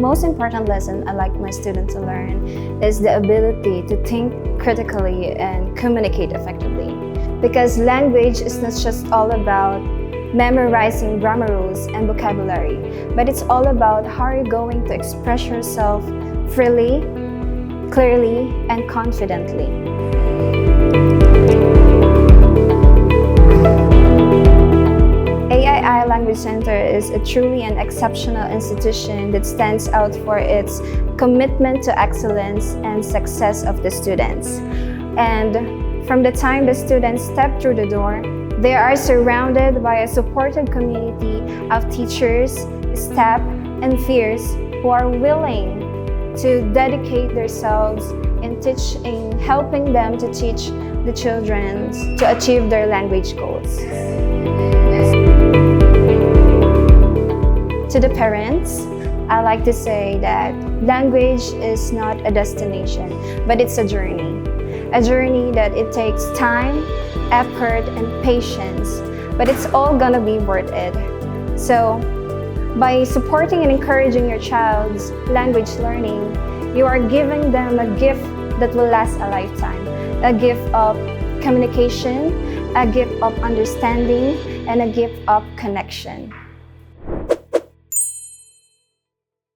most important lesson I like my students to learn is the ability to think critically and communicate effectively. Because language is not just all about memorizing grammar rules and vocabulary, but it's all about how you're going to express yourself freely, clearly, and confidently. Aii Language Center is a truly an exceptional institution that stands out for its commitment to excellence and success of the students. And from the time the students step through the door, they are surrounded by a supportive community of teachers, staff, and peers who are willing to dedicate themselves in helping them to teach the children to achieve their language goals. To the parents, I like to say that language is not a destination, but it's a journey. A journey that it takes time, effort, and patience, but it's all gonna be worth it. So, by supporting and encouraging your child's language learning, you are giving them a gift that will last a lifetime. A gift of communication, a gift of understanding, and a gift of connection.